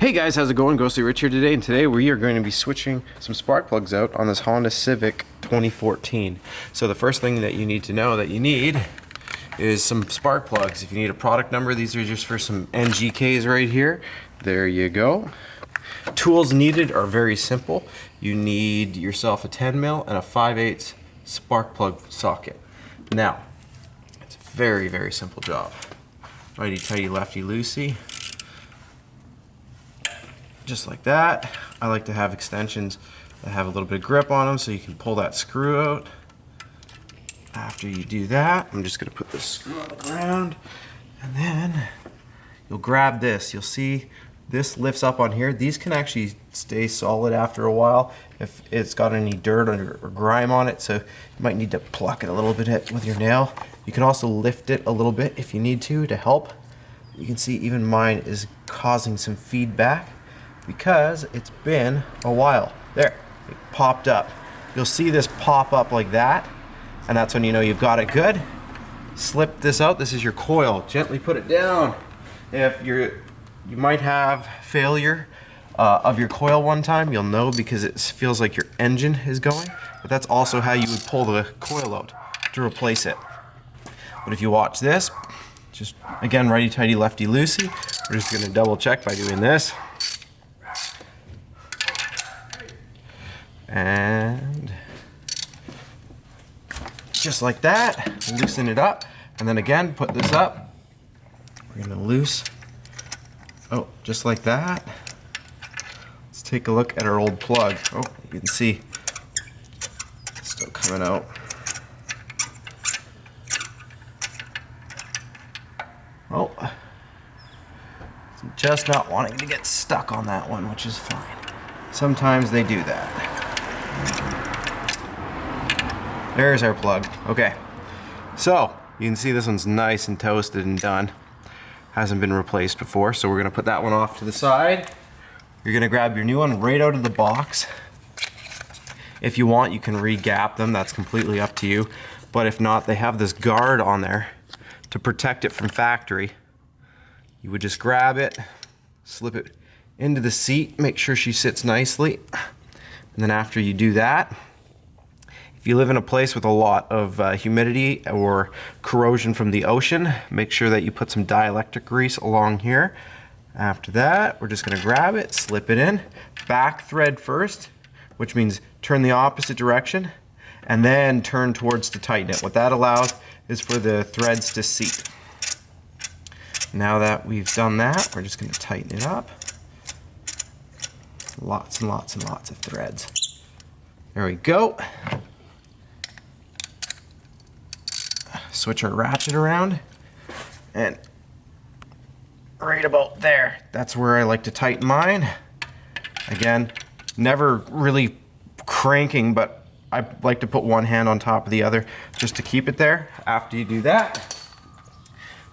Hey guys, how's it going? Ghostly Rich here today, and today we are going to be switching some spark plugs out on this Honda Civic 2014. So the first thing that you need to know that you need is some spark plugs. If you need a product number, these are just for some NGKs right here. There you go. Tools needed are very simple. You need yourself a 10 mil and a 5/8 spark plug socket. Now, it's a very, very simple job. Righty tighty, lefty loosey. Just like that. I like to have extensions that have a little bit of grip on them so you can pull that screw out. After you do that, I'm just going to put this screw on the ground, and then you'll grab this. You'll see this lifts up on here. These can actually stay solid after a while if it's got any dirt or grime on it, so you might need to pluck it a little bit with your nail. You can also lift it a little bit if you need to help. You can see even mine is causing some feedback because it's been a while. There, it popped up. You'll see this pop up like that, and that's when you know you've got it good. Slip this out. This is your coil. Gently put it down. If you might have failure of your coil one time, you'll know because it feels like your engine is going, but that's also how you would pull the coil out to replace it. But if you watch this, just again, righty tighty, lefty loosey. We're just gonna double check by doing this. And just like that, loosen it up, and then again put this up. We're gonna loose, oh, just like that. Let's take a look at our old plug. Oh, you can see it's still coming out. Oh, just not wanting to get stuck on that one, which is fine. Sometimes they do that. There's our plug. Okay, so you can see this one's nice and toasted and done. Hasn't been replaced before, so we're gonna put that one off to the side. You're gonna grab your new one right out of the box. If you want, you can re-gap them. That's completely up to you. But if not, they have this guard on there to protect it from factory. You would just grab it, slip it into the seat, make sure she sits nicely. And then after you do that, if you live in a place with a lot of humidity or corrosion from the ocean, make sure that you put some dielectric grease along here. After that, we're just gonna grab it, slip it in, back thread first, which means turn the opposite direction, and then turn towards to tighten it. What that allows is for the threads to seat. Now that we've done that, we're just gonna tighten it up. Lots and lots and lots of threads. There we go. Switch our ratchet around, and right about there, that's where I like to tighten mine. Again, never really cranking, but I like to put one hand on top of the other just to keep it there. After you do that,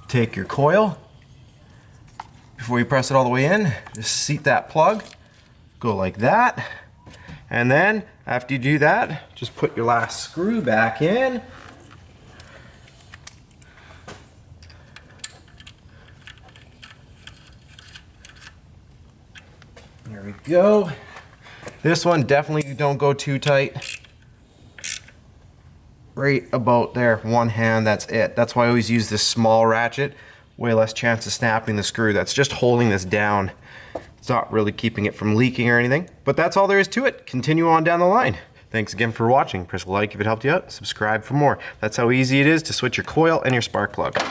take your coil. Before you press it all the way in, just seat that plug, go like that. And then after you do that, just put your last screw back in. There we go. This one, definitely don't go too tight. Right about there, one hand, that's it. That's why I always use this small ratchet. Way less chance of snapping the screw. That's just holding this down. It's not really keeping it from leaking or anything, but that's all there is to it. Continue on down the line. Thanks again for watching. Press a like if it helped you out. Subscribe for more. That's how easy it is to switch your coil and your spark plug.